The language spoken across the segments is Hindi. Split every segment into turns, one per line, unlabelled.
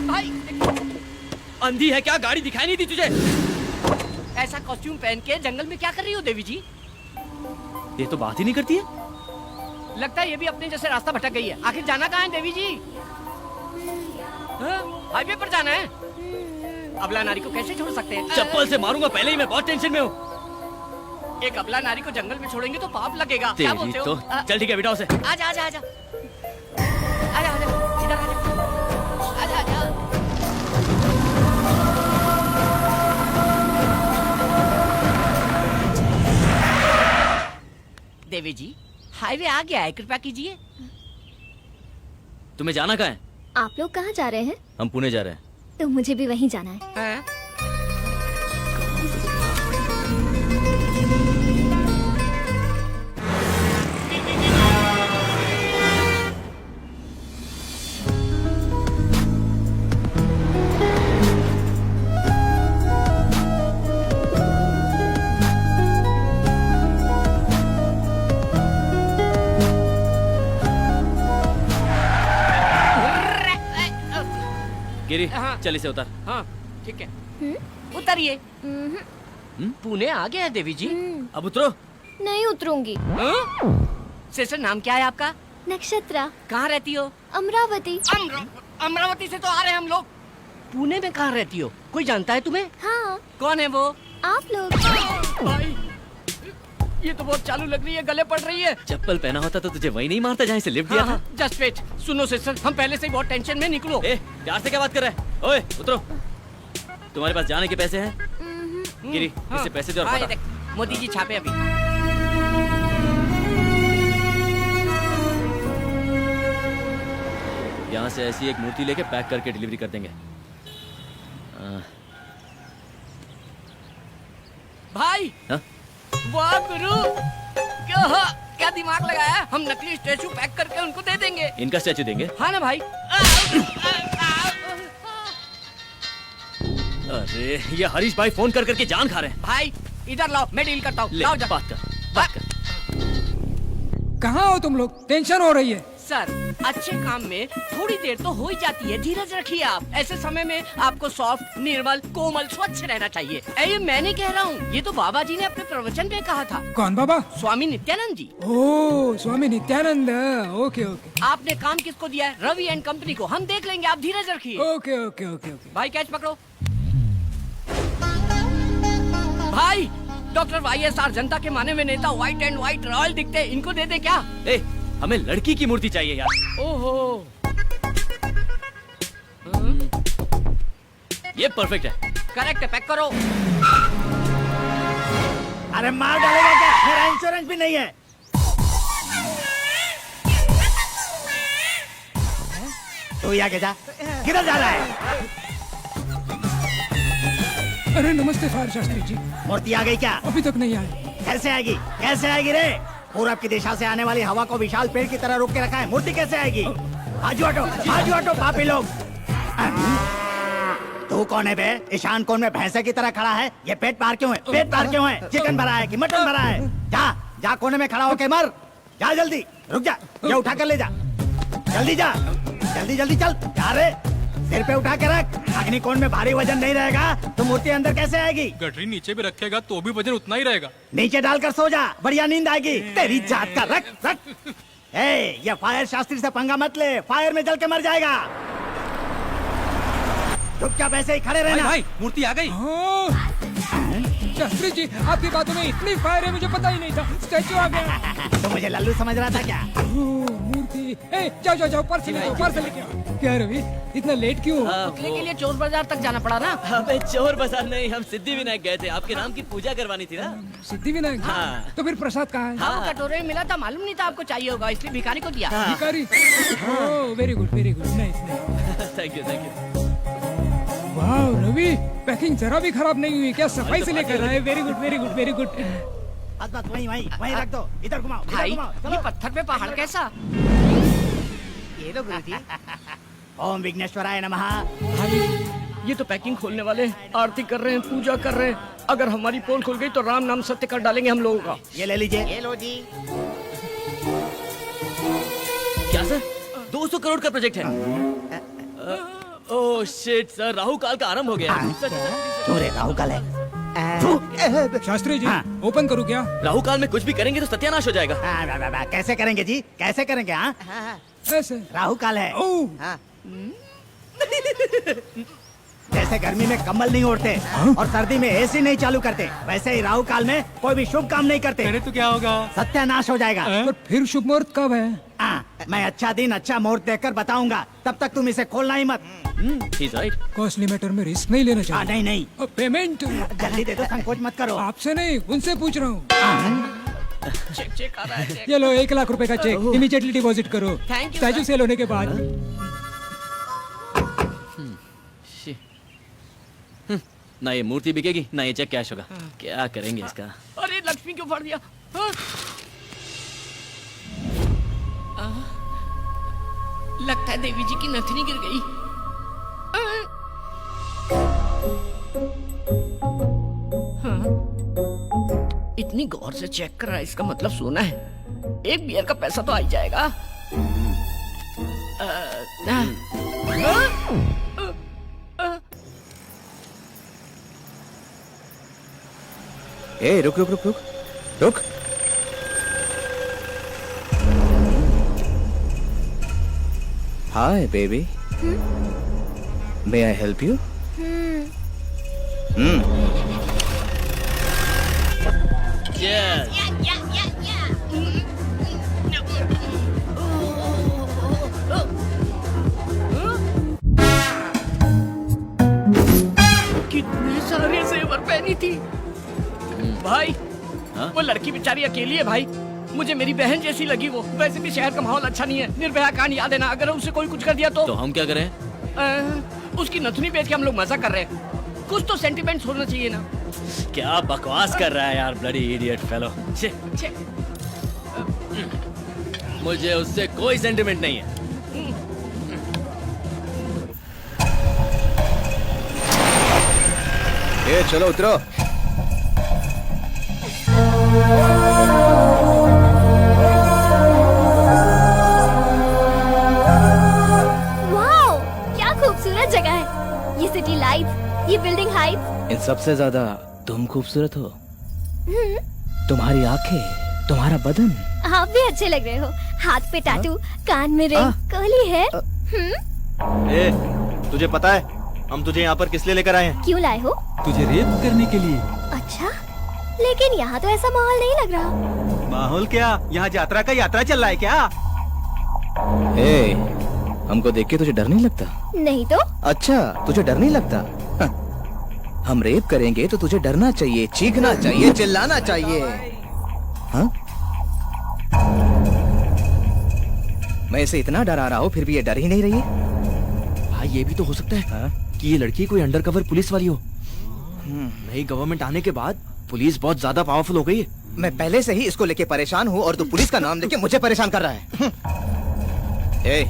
भाई
अंधी है क्या? गाड़ी दिखाई नहीं दी तुझे?
ऐसा कॉस्ट्यूम पहन के जंगल में क्या कर रही हो देवी जी?
ये तो बात ही नहीं करती है।
लगता है ये भी अपने जैसे रास्ता भटक गई है। आखिर जाना कहाँ है देवी जी? हाईवे पर जाना है। अबला नारी को कैसे छोड़ सकते हैं?
चप्पल से मारूंगा, पहले ही मैं बहुत टेंशन में हूँ।
एक अबला नारी को जंगल में छोड़ेंगे तो पाप लगेगा। क्या बोलते हो?
तो चल ठीक है, बिठाओ उसे।
आजा आजा आजा आजा आजा इधर आजा आजा आजा। देवी जी हाईवे आ गया है, कृपया कीजिए।
तुम्हें जाना कहाँ है?
आप लोग कहाँ जा रहे हैं?
हम पुणे जा रहे हैं।
तो मुझे भी वहीं जाना है।
गिरी,
हाँ।
चल इसे उतार।
हाँ ठीक है, उतरिए। पुणे आ गया है देवी जी।
अब उतरो।
नहीं उतरूंगी।
सिस्टर नाम क्या है आपका?
नक्षत्रा।
कहाँ रहती हो?
अमरावती।
अमरावती से तो आ रहे हैं हम लोग। पुणे में कहाँ रहती हो? कोई जानता है तुम्हें?
हाँ।
कौन है वो?
आप लोग।
भाई ये तो बहुत चालू लग रही है, गले पड़ रही है।
चप्पल पहना होता तो तुझे वही नहीं मारता जहाँ से लिफ्ट दिया था।
Just wait. सुनो सिस्टर, हम पहले से ही बहुत टेंशन में। निकलो।
प्यार से क्या बात कर रहा है? ओए उतरो। तुम्हारे पास जाने के पैसे हैं? गिरी, इससे पैसे दे और
ये देख, मोदी जी छापे अभी।
यहाँ से ऐसी एक मूर्ति लेके पैक करके डिलीवरी कर देंगे।
भाई
हाँ?
वाह गुरु, क्या दिमाग लगाया है। हम नकली स्टैचू पैक करके उनको दे देंगे।
इनका स्टैचू देंगे?
हाँ ना भाई।
अरे ये हरीश भाई फोन कर करके जान खा रहे हैं।
भाई इधर लाओ, मैं डील करता हूँ।
ले,
लाओ जा।
बात कर।
कहाँ हो तुम लोग? टेंशन हो रही है।
सर अच्छे काम में थोड़ी देर तो हो ही जाती है, धीरज रखिए आप। ऐसे समय में आपको सॉफ्ट, निर्मल, कोमल, स्वच्छ रहना चाहिए। ये मैं नहीं कह रहा हूँ, ये तो बाबा जी ने अपने प्रवचन में कहा था।
कौन बाबा?
Swami Nityanand ji.
Oh Swami Nityanand. Okay okay.
आपने काम किसको दिया है? रवि एंड कंपनी को। हम देख लेंगे, आप धीरज रखिए।
Okay okay okay okay.
भाई कैच पकड़ो। भाई डॉक्टर YSR, जनता के माने में नेता, व्हाइट एंड व्हाइट रॉयल दिखते, इनको दे दे क्या?
हमें लड़की की मूर्ति चाहिए यार।
ओहो
ये परफेक्ट है।
करेक्ट है, पैक करो।
अरे मार डालेगा क्या? मेरा इंश्योरेंस भी नहीं है। तू यहाँ जा, किधर जा रहा है?
अरे नमस्ते फायर शास्त्री जी।
मूर्ति आ गई क्या?
अभी तक नहीं आए।
कैसे आएगी? कैसे आएगी रे? पूरब की दिशा से आने वाली हवा को विशाल पेड़ की तरह रोक के रखा है, मूर्ति कैसे आएगी? आजू हटो पापी लोग। तू कौन है बे? ईशान कोण में भैंसे की तरह खड़ा है। ये पेट पार क्यों है? पेट पार क्यों है? चिकन भरा है कि मटन भरा है? जा कोने में खड़ा होके मर। जा जल्दी, रुक जा, ये उठा कर ले जा। जल्दी जा, जल्दी चल। जा रे, सिर पे उठा के रख। अग्निकोण में भारी वजन नहीं रहेगा तो मूर्ति अंदर कैसे आएगी?
गठरी नीचे भी रखेगा तो भी वजन उतना ही रहेगा।
नीचे डालकर सो जा, बढ़िया नींद आएगी। तेरी जात का रख। ये फायर शास्त्री से पंगा मत ले, फायर में जल के मर जाएगा। चुपचाप ऐसे ही खड़े रहना।
भाई मूर्ति आ गई।
शास्त्री जी आपकी बातों में इतनी फायर है, मुझे पता ही नहीं था। स्टैचू आ गया।
तो मुझे लल्लू समझ रहा था क्या?
मूर्ति। जाओ पर्स लेके आओ। क्या रवि इतना लेट क्यों?
पुतले के लिए चोर बाजार तक जाना पड़ा ना।
अबे चोर बाजार नहीं, हम सिद्धि विनायक गए थे। आपके नाम की पूजा करवानी थी ना।
सिद्धि विनायक?
हाँ।
तो फिर प्रसाद कहाँ है?
हाँ कटोरे में मिला था, मालूम नहीं था आपको चाहिए होगा, इसलिए भिखारी को दिया।
भिखारी? Very good nice.
Thank you.
वाह रवि, पैकिंग जरा भी खराब नहीं हुई क्या? सफाई से लेकर रहा है। Very good.
बस वहीं रख दो। इधर घुमाओ।
भाई ये पत्थर पे पहाड़ कैसा? ये लो गुरुजी।
ओम विघ्नेश्वराय नमः।
भाई ये तो पैकिंग खोलने वाले आरती कर रहे हैं, पूजा कर रहे हैं। अगर हमारी पोल खुल गई तो राम नाम सत्य कर डालेंगे हम लोगों का।
ये ले लीजिए।
ये लो जी।
क्या सर? 200 करोड़ करोड़ का प्रोजेक्ट है। ओह शिट सर, राहु काल का आरंभ हो गया।
क्यों रे राहु काल है?
शास्त्री जी
हाँ।
ओपन करूँ क्या?
राहु काल में कुछ भी करेंगे तो सत्यानाश हो जाएगा।
कैसे करेंगे जी, कैसे करेंगे? हाँ
ऐसे
राहु काल है।
ओह
जैसे गर्मी में कंबल नहीं ओढ़ते और सर्दी में एसी नहीं चालू करते, वैसे ही राहु काल में कोई भी शुभ काम नहीं करते।
अरे तो क्या होगा?
सत्यानाश हो जाएगा।
पर फिर शुभ मुहूर्त कब है?
मैं अच्छा दिन अच्छा मुहूर्त देखकर बताऊंगा, तब तक तुम इसे खोलना ही मत।
He's right।
कॉस्टली मैटर में रिस्क नहीं लेना चाहिए।
नहीं नहीं,
और पेमेंट
जल्दी दे दो, संकोच मत करो।
आपसे नहीं, उनसे पूछ रहा हूँ।
चेक चेक आ रहा है चेक।
ये लो 1 लाख रुपए का चेक, इमीडिएटली डिपॉजिट करो।
Thank you,
स्टैचू
sir।
सेल होने के बाद।
ना ये मूर्ति बिकेगी ना ये चेक कैश होगा। क्या करेंगे इसका?
अरे लक्ष्मी क्यों फाड़ दिया? लगता है देवी जी की नथनी गिर गई। इतनी गौर से चेक कर रहा है, इसका मतलब सोना है। एक बियर का पैसा तो आ ही जाएगा।
ए रुक रुक रुक रुक रुक। Hi baby, may I help you?
Yes।
कितने सारे जेवर पहनी थी भाई।
हाँ?
वो लड़की बेचारी अकेली है भाई, मुझे मेरी बहन जैसी लगी वो। वैसे भी शहर का माहौल अच्छा नहीं है, निर्भया कांड याद है ना? अगर उसे कोई कुछ कर दिया तो
हम क्या करें?
उसकी नथनी बेच के हम लोग मजा कर रहे हैं। कुछ तो सेंटिमेंट्स होना चाहिए ना।
क्या बकवास कर रहा है यार, ब्लडी इडियट फेलो।
छे,
मुझे उससे कोई सेंटिमेंट नहीं है।
ए चलो उतरो।
वाओ, क्या खूबसूरत जगह है। ये सिटी लाइट्स, ये बिल्डिंग हाइट्स।
इन सबसे ज्यादा तुम खूबसूरत हो। तुम्हारी आंखें, तुम्हारा बदन।
आप भी अच्छे लग रहे हो। हाथ पे टैटू, कान में रिंग, कर्ली है।
ए, तुझे पता है हम तुझे यहाँ पर किस लिए लेकर आए हैं?
क्यों लाए हो?
तुझे रेप करने के लिए।
अच्छा, लेकिन यहाँ तो ऐसा माहौल नहीं लग रहा।
माहौल क्या, यहाँ यात्रा का यात्रा चल रहा है क्या?
ए, हमको देख के तुझे डर नहीं लगता?
नहीं तो?
अच्छा, तुझे डर नहीं लगता? हम रेप करेंगे तो तुझे डरना चाहिए, चीखना चाहिए, चिल्लाना चाहिए। हाँ? मैं इसे इतना डरा रहा हूँ फिर भी ये डर ही नहीं रही है।
भाई ये भी तो हो सकता है कि ये लड़की कोई अंडरकवर पुलिस वाली हो। नई गवर्नमेंट आने के बाद पुलिस बहुत ज्यादा पावरफुल हो गई है।
मैं पहले से ही इसको लेके परेशान हूँ और तू पुलिस का नाम लेके मुझे परेशान कर रहा है। ए,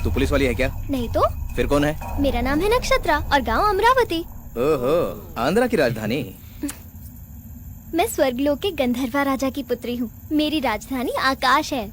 तू पुलिस वाली है क्या?
नहीं तो?
फिर कौन है?
मेरा नाम है नक्षत्रा और गांव अमरावती।
ओहो, आंध्रा की राजधानी।
मैं स्वर्गलोक के गंधर्वा राजा की पुत्री हूँ। मेरी राजधानी आकाश है।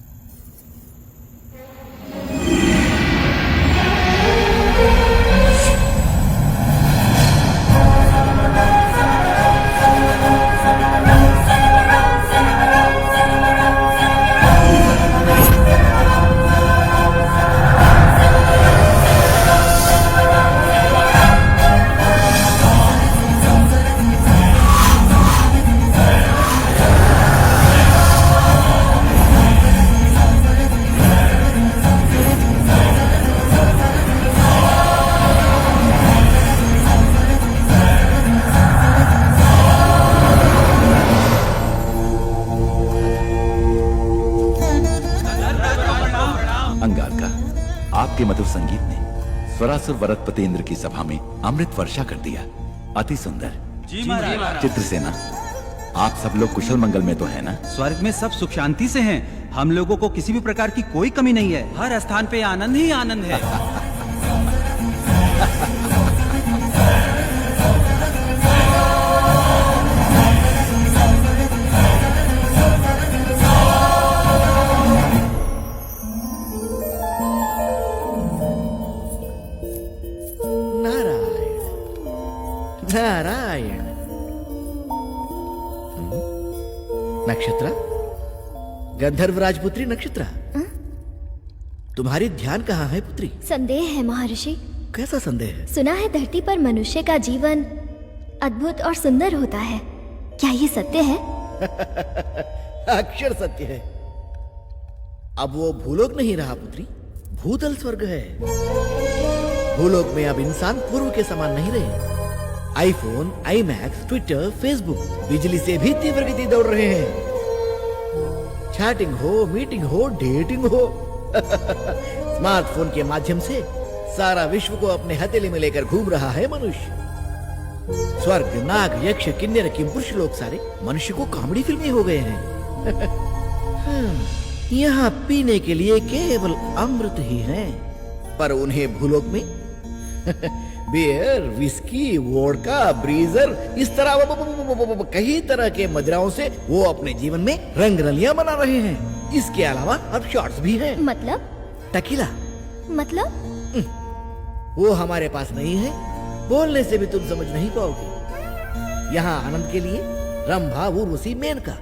आपके मधुर संगीत ने स्वरासुर वरदपतेंद्र की सभा में अमृत वर्षा कर दिया। अति सुंदर।
जी महाराज।
चित्रसेना, आप सब लोग कुशल मंगल में तो है ना?
स्वर्ग में सब सुख शांति से हैं। हम लोगों को किसी भी प्रकार की कोई कमी नहीं है। हर स्थान पे आनंद ही आनंद है।
नारायण। नक्षत्रा, गंधर्व राजपुत्री नक्षत्रा, तुम्हारी ध्यान कहाँ है पुत्री?
संदेह है महर्षि।
कैसा संदेह है?
सुना है धरती पर मनुष्य का जीवन अद्भुत और सुंदर होता है, क्या ये सत्य है?
अक्षर सत्य है। अब वो भूलोक नहीं रहा पुत्री, भूतल स्वर्ग है। भूलोक में अब इंसान पूर्व के समान नहीं रहे। आईफोन, आईमैक्स, ट्विटर, फेसबुक बिजली से भी तीव्र गति दौड़ रहे हैं। चैटिंग हो, मीटिंग हो, डेटिंग हो, स्मार्टफोन के माध्यम से सारा विश्व को अपने हथेली में लेकर घूम रहा है मनुष्य। स्वर्ग, नाग, यक्ष, किन्नर, किंपुरुष लोग सारे मनुष्य को कॉमेडी फिल्में हो गए हैं। यहाँ पीने के लिए केवल अमृत ही है, पर उन्हें भूलोक में बियर, विस्की, वोडका, ब्रीजर, इस तरह कई तरह के मदिराओं से वो अपने जीवन में रंगरलियां बना रहे हैं। इसके अलावा अब शॉट्स भी हैं।
मतलब?
टकीला।
मतलब?
वो हमारे पास नहीं है, बोलने से भी तुम समझ नहीं पाओगे। यहाँ आनंद के लिए रंभा, उर्वशी, मेनका,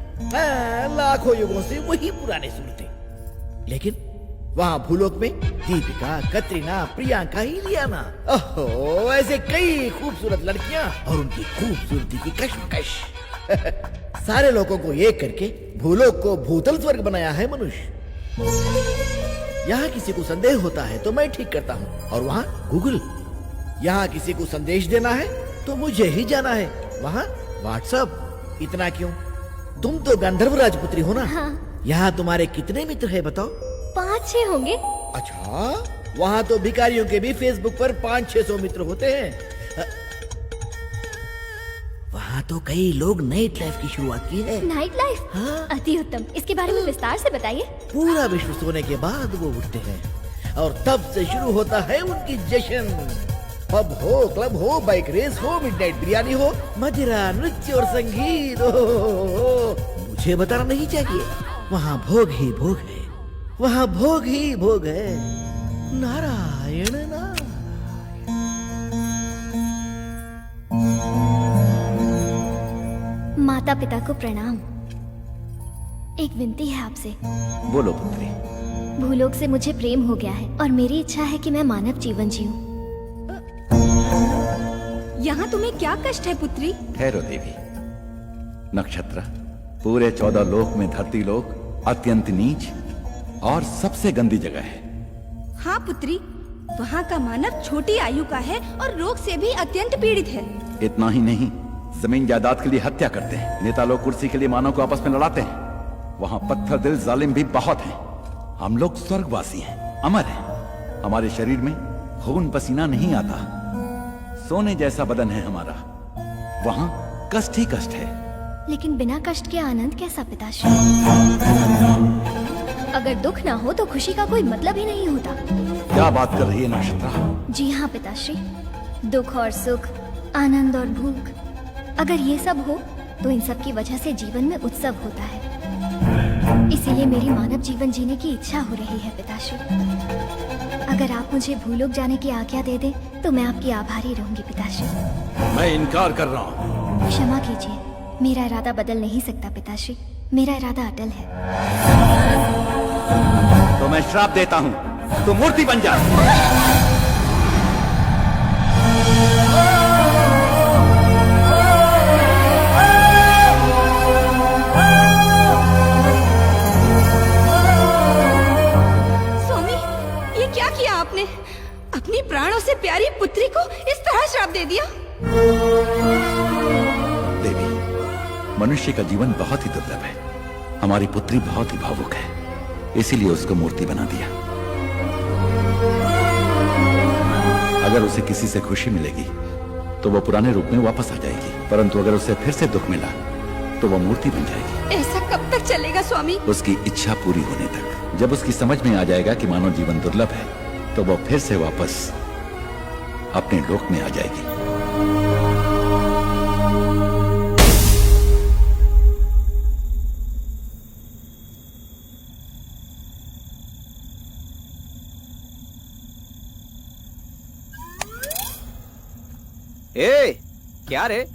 लाखों युगों से वही पुराने सूरतें। लेकिन वहाँ भूलोक में दीपिका, कतरीना, प्रियंका, इलियाना, ओहो, ऐसे कई खूबसूरत लड़कियां और उनकी खूबसूरती की कश्मकश। सारे लोगों को एक करके भूलोक को भूतल स्वर्ग बनाया है मनुष्य। यहाँ किसी को संदेह होता है तो मैं ठीक करता हूँ, और वहाँ गूगल। यहाँ किसी को संदेश देना है तो मुझे ही जाना है, वहाँ व्हाट्सएप। इतना क्यों? तुम तो गंधर्व राजपुत्री हो ना?
हाँ।
यहाँ तुम्हारे कितने मित्र हैं बताओ?
5-6 होंगे।
अच्छा, वहाँ तो भिखारियों के भी फेसबुक पर 500-600 मित्र होते हैं। वहाँ तो कई लोग नाइट लाइफ की शुरुआत की है।
Night life?
हाँ।
अति उत्तम, इसके बारे में विस्तार से बताइए।
पूरा विश्व सोने के बाद वो उठते हैं और तब से शुरू होता है उनकी जश्न। पब हो, क्लब हो, बाइक रेस हो, मिडनाइट बिरयानी हो, मदिरा, नृत्य और संगीत हो। मुझे बताना नहीं चाहिए, वहाँ भोग ही भोग है, वहाँ भोग ही भोग है। नारायण नारायण।
माता पिता को प्रणाम। एक विनती है आपसे।
बोलो पुत्री।
भूलोक से मुझे प्रेम हो गया है और मेरी इच्छा है कि मैं मानव जीवन जीऊं।
यहाँ तुम्हें क्या कष्ट है पुत्री?
ठहरो देवी। नक्षत्र, पूरे 14 लोक में धरती लोक अत्यंत नीच और सबसे गंदी जगह है।
हाँ पुत्री, वहाँ का मानव छोटी आयु का है और रोग से भी अत्यंत पीड़ित है।
इतना ही नहीं, जमीन जायदाद के लिए हत्या करते हैं। नेता लोग कुर्सी के लिए मानव को आपस में लड़ाते हैं। वहाँ पत्थर दिल जालिम भी बहुत हैं। हम लोग स्वर्गवासी हैं, अमर हैं। हमारे शरीर में खून पसीना नहीं आता। सोने जैसा बदन है हमारा। वहाँ कष्ट ही कष्ट है।
लेकिन बिना कष्ट के आनंद कैसा पिताश्री? अगर दुख ना हो तो खुशी का कोई मतलब ही नहीं होता।
क्या बात कर रही है नक्षत्रा?
जी हाँ पिताश्री, दुख और सुख, आनंद और भूख, अगर ये सब हो तो इन सब की वजह से जीवन में उत्सव होता है। इसीलिए मेरी मानव जीवन जीने की इच्छा हो रही है पिताश्री। अगर आप मुझे भूलोक जाने की आज्ञा दे दें तो मैं आपकी आभारी रहूंगी पिताश्री।
मैं इनकार कर रहा हूँ।
क्षमा कीजिए, मेरा इरादा बदल नहीं सकता पिताश्री। मेरा इरादा अटल है।
तो मैं श्राप देता हूँ, तो मूर्ति बन जा।
स्वामी, ये क्या किया आपने? अपनी प्राणों से प्यारी पुत्री को इस तरह श्राप दे दिया?
देवी, मनुष्य का जीवन बहुत ही दुर्लभ है। हमारी पुत्री बहुत ही भावुक है, इसीलिए उसको मूर्ति बना दिया। अगर उसे किसी से खुशी मिलेगी तो वो पुराने रूप में वापस आ जाएगी, परंतु अगर उसे फिर से दुख मिला तो वो मूर्ति बन जाएगी।
ऐसा कब तक चलेगा स्वामी?
उसकी इच्छा पूरी होने तक। जब उसकी समझ में आ जाएगा कि मानव जीवन दुर्लभ है तो वो फिर से वापस अपने लोक में आ जाएगी।
क्या रे?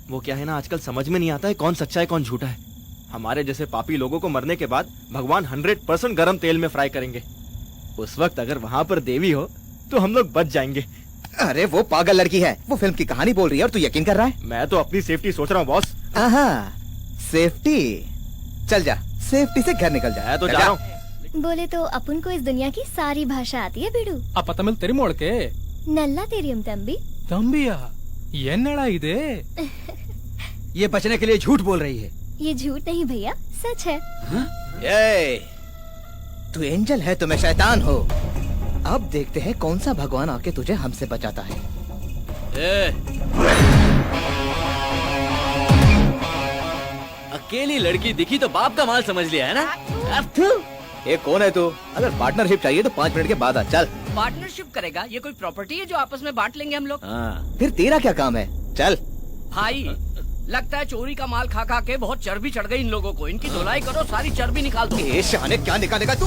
वो क्या है ना, आजकल समझ में नहीं आता है कौन सच्चा है कौन झूठा है। हमारे जैसे पापी लोगों को मरने के बाद भगवान 100% गरम तेल में फ्राई करेंगे। उस वक्त अगर वहाँ पर देवी हो तो हम लोग बच जाएंगे।
अरे वो पागल लड़की है, वो फिल्म की कहानी बोल रही है और तू यकीन कर रहा है?
मैं तो अपनी सेफ्टी सोच रहा हूँ बॉस।
सेफ्टी? चल जा, सेफ्टी से घर निकल जा।
मैं तो जा रहा हूँ।
बोले तो अपन को इस दुनिया की सारी भाषा आती है बिडू।
ಅಪ್ಪ ತಮಿಳ್ ತೆರಿ ಮೋಳ್ಕೆ
नल्ला तेरियम तंबी।
ತಂಬಿಯ ಏನ್ನಡ ಇದೆ
ये बचने के लिए झूठ बोल रही है।
ये झूठ नहीं भैया, सच है।
ए, तू एंजल है तो मैं शैतान हो। अब देखते हैं कौन सा भगवान आके तुझे हमसे बचाता है।
अकेली लड़की दिखी तो बाप का माल समझ लिया है ना?
ये कौन है तू? अगर पार्टनरशिप चाहिए तो 5 मिनट के बाद आ। चल।
पार्टनरशिप करेगा? ये कोई प्रॉपर्टी है जो आपस में बांट लेंगे हम लोग?
फिर तेरा क्या काम है? चल।
भाई लगता है चोरी का माल खा खा के बहुत चर्बी चढ़ गई इन लोगों को। इनकी धुलाई करो, सारी चर्बी निकाल दो।
ये शाने क्या निकालेगा तू?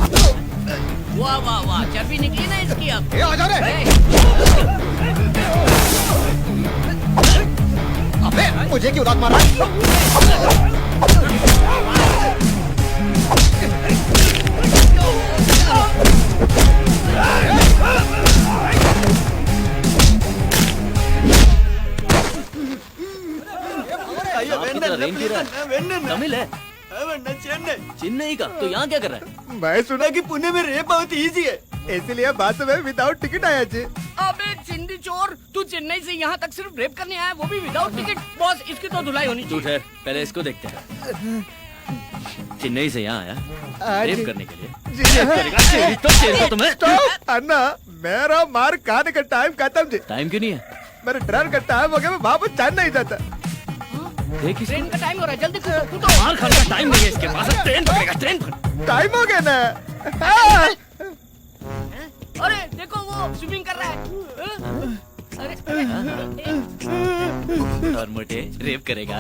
वाह वाह वाह, चर्बी निकली ना इसकी अब।
आ जा रे। अबे मुझे क्यों लात मारा?
तमिल है? चेन्नई का? तो यहाँ क्या कर रहा है?
मैं सुना कि पुणे में रेप बहुत इजी है, इसलिए बात में विदाउट टिकट आया जी।
अबे चिंदी चोर, तू चेन्नई से यहाँ तक सिर्फ रेप करने आया, वो भी विदाउट टिकट? बॉस इसकी तो धुलाई होनी
तू
चाहिए।
ठहर, पहले इसको देखते हैं। चेन्नई से यहाँ आया रेप करने के लिए? चेरी तो तुम्हें।
अन्ना मेरा मार खाने का टाइम खत्म जी।
टाइम क्यों नहीं है?
मेरे ट्रेन का टाइम हो गया, मैं वापस चैन नहीं जाता।
ट्रेन का टाइम हो रहा है, जल्दी कूदो।
मार खाने का टाइम नहीं है इसके पास। ट्रेन पकड़ेगा, ट्रेन
टाइम हो गया ना।
अरे देखो वो स्विमिंग कर रहा है।
और मोटे रेप करेगा?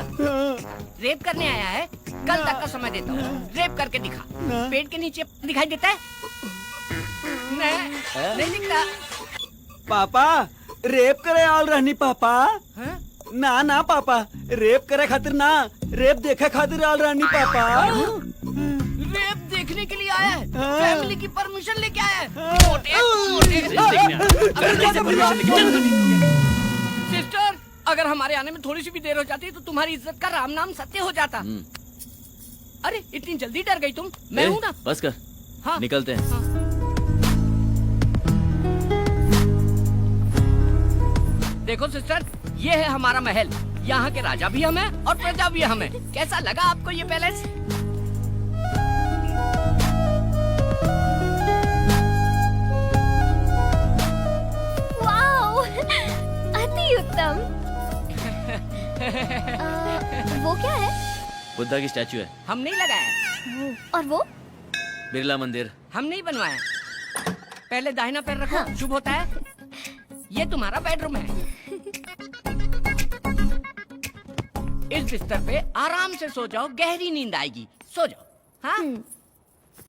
रेप करने आया है? कल तक का समय देता हूँ, रेप करके दिखा। पेट के नीचे दिखाई देता है? नहीं दिखता।
पापा रेप करे आल रहनी पापा। ना ना पापा, रेप करे खातिर ना, रेप देखे खातिर आल रहनी पापा।
रेप देखने के लिए आया है? फैमिली की परमिशन लेके आया है? मोटे सिस्टर, अगर हमारे आने में थोड़ी सी भी देर हो जाती तो तुम्हारी इज्जत का राम नाम सत्य हो जाता। अरे इतनी जल्दी डर गई तुम? मैं हूँ ना।
बस कर।
हाँ
निकलते हैं।
हाँ। देखो सिस्टर, ये है हमारा महल। यहाँ के राजा भी हम हैं और प्रजा भी हम हैं। कैसा लगा आपको ये पैलेस?
वाओ, अति उत्तम। वो क्या है?
बुद्धा की स्टैचू है।
हम नहीं लगाया।
और वो?
बिरला मंदिर।
हम नहीं बनवाया। पहले दाहिना पैर रखो। हाँ। शुभ होता है। ये तुम्हारा बेडरूम है। इस बिस्तर पे आराम से सो जाओ, गहरी नींद आएगी। सो जाओ। हाँ